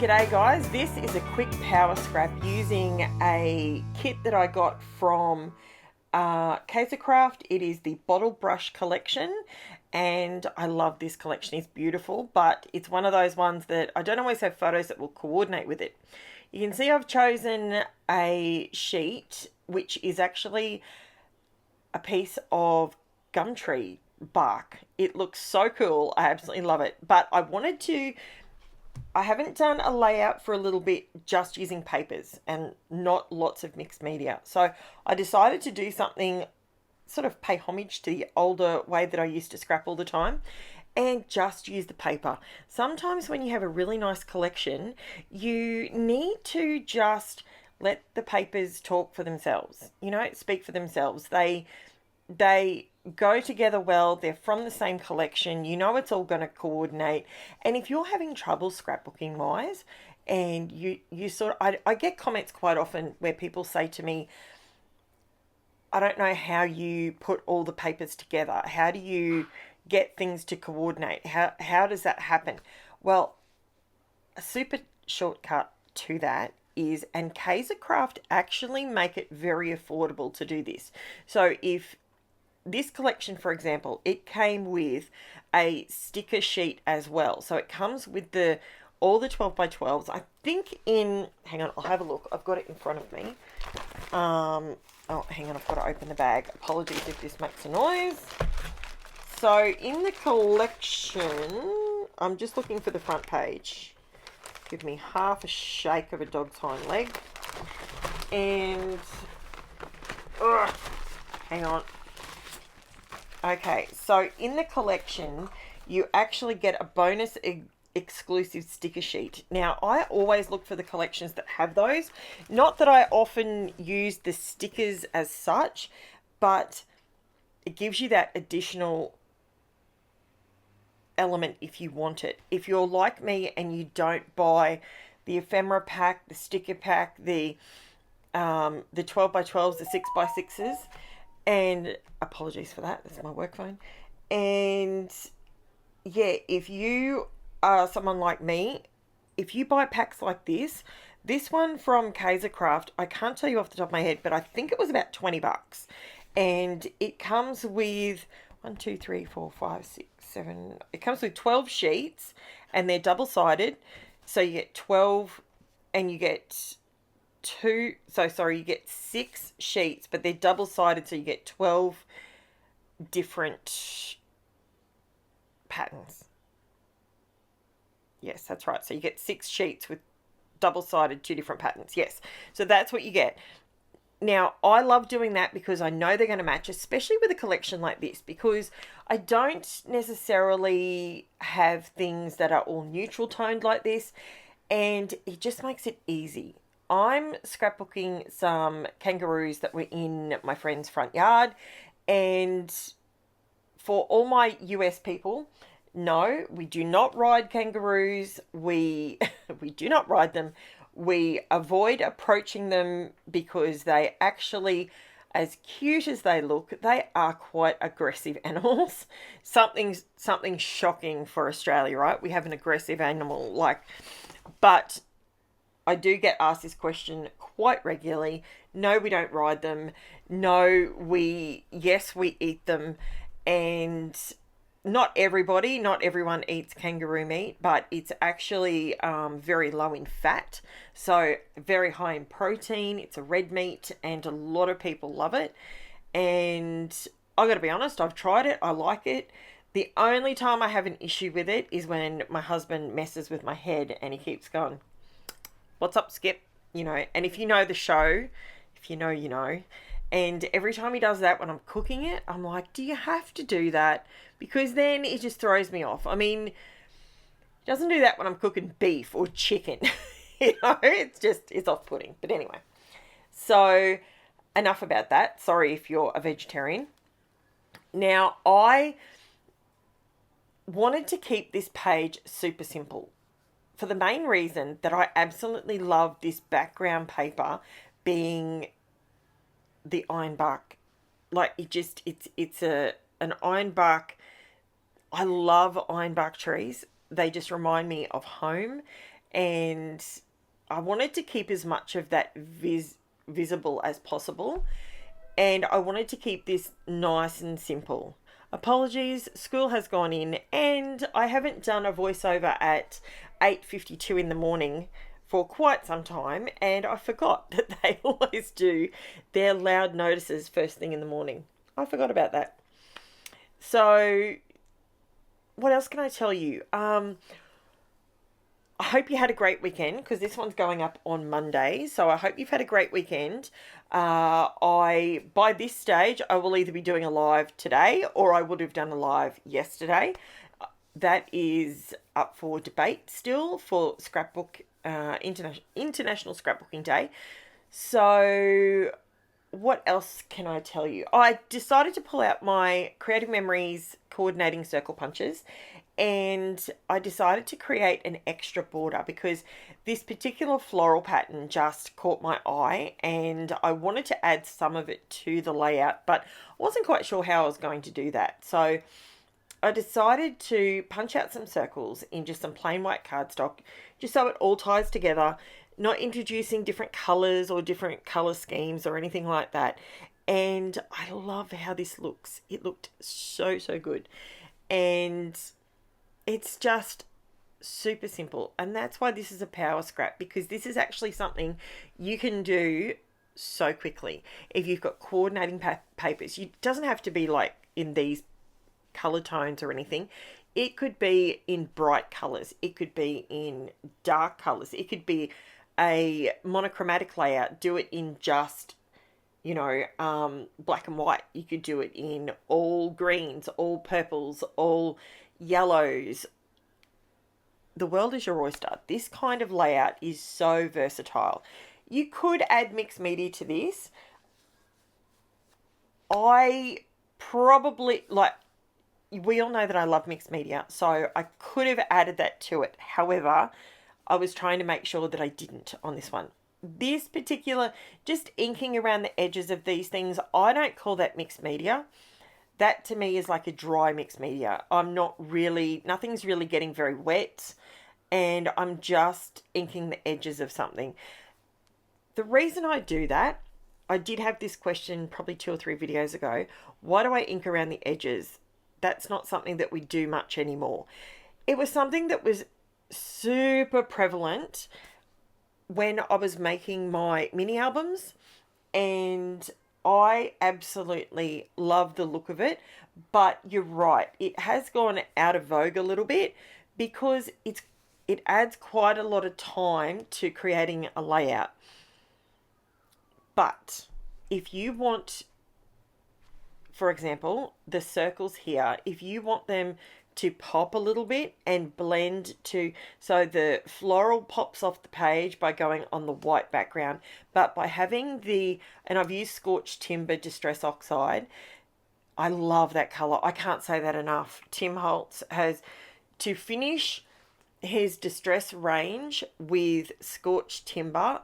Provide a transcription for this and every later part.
G'day guys, this is a quick power scrap using a kit that I got from KAISERCRAFT. It is the bottle brush collection and I love this collection. It's beautiful, but it's one of those ones that I don't always have photos that will coordinate with it. You can see I've chosen a sheet which is actually a piece of gum tree bark. It looks so cool. I absolutely love it, but I haven't done a layout for a little bit just using papers and not lots of mixed media. So I decided to do something, sort of pay homage to the older way that I used to scrap all the time and just use the paper. Sometimes when you have a really nice collection, you need to just let the papers talk for themselves, speak for themselves. They go together well. They're from the same collection. It's all going to coordinate. And if you're having trouble scrapbooking wise, and I get comments quite often where people say to me, I don't know how you put all the papers together. How do you get things to coordinate? How does that happen? Well, a super shortcut to that is, and KAISERCRAFT actually make it very affordable to do this. So if this collection, for example, it came with a sticker sheet as well. So it comes with all the 12 by 12s. I think hang on, I'll have a look. I've got it in front of me. Oh, hang on, I've got to open the bag. Apologies if this makes a noise. So in the collection, I'm just looking for the front page. Give me half a shake of a dog's hind leg. And, hang on. Okay, so in the collection, you actually get a bonus exclusive sticker sheet. Now, I always look for the collections that have those. Not that I often use the stickers as such, but it gives you that additional element if you want it. If you're like me and you don't buy the ephemera pack, the sticker pack, the 12 by 12s, the 6 by 6s, and apologies for that, that's my work phone. And yeah, if you are someone like me, if you buy packs like this one from KAISERCRAFT, I can't tell you off the top of my head, but I think it was about $20. And it comes with 1, 2, 3, 4, 5, 6, 7. It comes with 12 sheets and they're double-sided. So you get 12 and you get you get 6 sheets, but they're double-sided, so you get 12 different patterns. Yes, that's right. So you get 6 sheets with double-sided, 2 different patterns. Yes, so that's what you get. Now, I love doing that because I know they're going to match, especially with a collection like this, because I don't necessarily have things that are all neutral toned like this, and it just makes it easy. I'm scrapbooking some kangaroos that were in my friend's front yard, and for all my US people, no, we do not ride kangaroos. We do not ride them. We avoid approaching them because they actually, as cute as they look, they are quite aggressive animals. Something shocking for Australia, right? We have an aggressive animal, but I do get asked this question quite regularly. No, we don't ride them. No, yes, we eat them. And not everyone eats kangaroo meat, but it's actually very low in fat. So very high in protein. It's a red meat and a lot of people love it. And I got to be honest, I've tried it. I like it. The only time I have an issue with it is when my husband messes with my head and he keeps going, "What's up, Skip?" And if you know the show, if you know, you know. And every time he does that when I'm cooking it, I'm like, do you have to do that? Because then it just throws me off. I mean, he doesn't do that when I'm cooking beef or chicken. It's off-putting. But anyway, so enough about that. Sorry if you're a vegetarian. Now, I wanted to keep this page super simple for the main reason that I absolutely love this background paper being the ironbark. It's an ironbark. I love ironbark trees. They just remind me of home. and I wanted to keep as much of that visible as possible, and I wanted to keep this nice and simple. Apologies, school has gone in and I haven't done a voiceover at 8:52 in the morning for quite some time, and I forgot that they always do their loud notices first thing in the morning. I forgot about that. So what else can I tell you? I hope you had a great weekend, because this one's going up on Monday. So I hope you've had a great weekend. By this stage, I will either be doing a live today or I would have done a live yesterday. That is up for debate still for Scrapbook International Scrapbooking Day. So what else can I tell you? I decided to pull out my Creative Memories coordinating circle punches, and I decided to create an extra border because this particular floral pattern just caught my eye and I wanted to add some of it to the layout, but I wasn't quite sure how I was going to do that. So I decided to punch out some circles in just some plain white cardstock, just so it all ties together, not introducing different colors or different color schemes or anything like that. And I love how this looks. It looked so, so good. And it's just super simple. And that's why this is a power scrap, because this is actually something you can do so quickly. If you've got coordinating papers, it doesn't have to be like in these color tones or anything. It could be in bright colors. It could be in dark colors. It could be a monochromatic layout. Do it in just, black and white. You could do it in all greens, all purples, all yellows. The world is your oyster. This kind of layout is so versatile. You could add mixed media to this. I probably, we all know that I love mixed media, so I could have added that to it. However, I was trying to make sure that I didn't on this one. This particular, just inking around the edges of these things, I don't call that mixed media. That to me is like a dry mixed media. Nothing's really getting very wet, and I'm just inking the edges of something. The reason I do that, I did have this question probably 2 or 3 videos ago. Why do I ink around the edges? That's not something that we do much anymore. It was something that was super prevalent when I was making my mini albums, and I absolutely love the look of it. But you're right, it has gone out of vogue a little bit because it adds quite a lot of time to creating a layout. But if you want, for example, the circles here, if you want them to pop a little bit and blend so the floral pops off the page by going on the white background, but by having and I've used Scorched Timber Distress Oxide. I love that color. I can't say that enough. Tim Holtz has, to finish his distress range with Scorched Timber,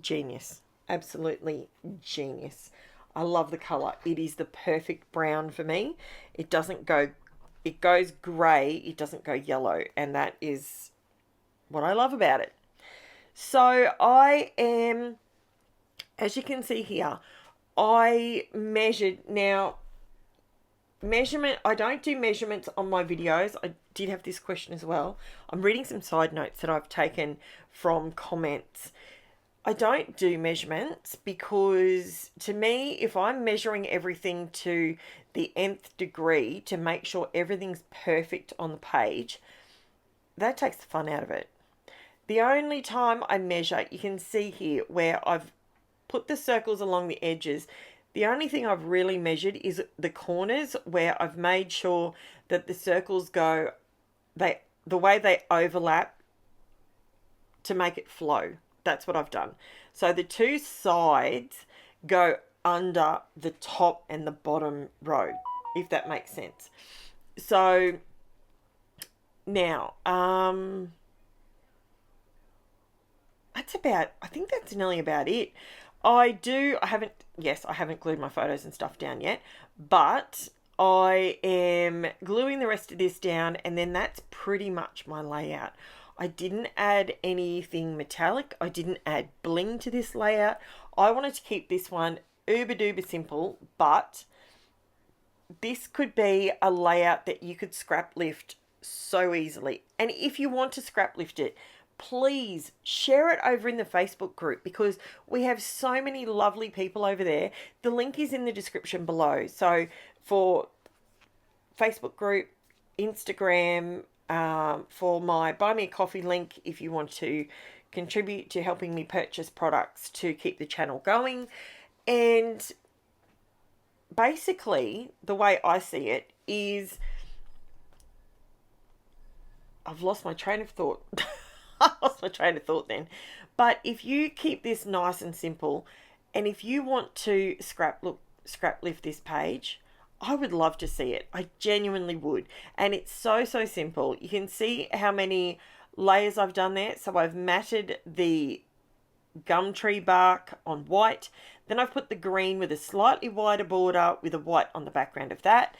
genius. Absolutely genius. I love the color. It is the perfect brown for me. It goes grey, it doesn't go yellow, and that is what I love about it. So I am, as you can see here, I measured. Now, I don't do measurements on my videos. I did have this question as well. I'm reading some side notes that I've taken from comments. I don't do measurements because, to me, if I'm measuring everything to the nth degree to make sure everything's perfect on the page, that takes the fun out of it. The only time I measure, you can see here where I've put the circles along the edges. The only thing I've really measured is the corners, where I've made sure that the circles go, the way they overlap to make it flow. That's what I've done. So the 2 sides go under the top and the bottom row, if that makes sense. So now, I think that's nearly about it. I haven't glued my photos and stuff down yet, but I am gluing the rest of this down, and then that's pretty much my layout. I didn't add anything metallic. I didn't add bling to this layout. I wanted to keep this one uber duper simple, but this could be a layout that you could scrap lift so easily. And if you want to scrap lift it, please share it over in the Facebook group, because we have so many lovely people over there. The link is in the description below. So for Facebook group, Instagram, for my Buy Me a Coffee link if you want to contribute to helping me purchase products to keep the channel going. And basically, the way I see it is, I've lost my train of thought. I lost my train of thought then. But if you keep this nice and simple, and if you want to scrap lift this page, I would love to see it. I genuinely would. And it's so simple. You can see how many layers I've done there. So I've matted the gum tree bark on white. Then I've put the green with a slightly wider border with a white on the background of that.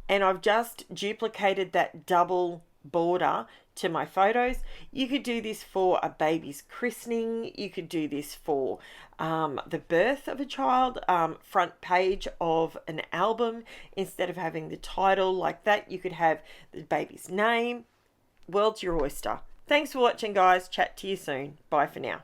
And I've just duplicated that double border to my photos. You could do this for a baby's christening. You could do this for the birth of a child, front page of an album. Instead of having the title like that, you could have the baby's name. World's your oyster. Thanks for watching, guys. Chat to you soon. Bye for now.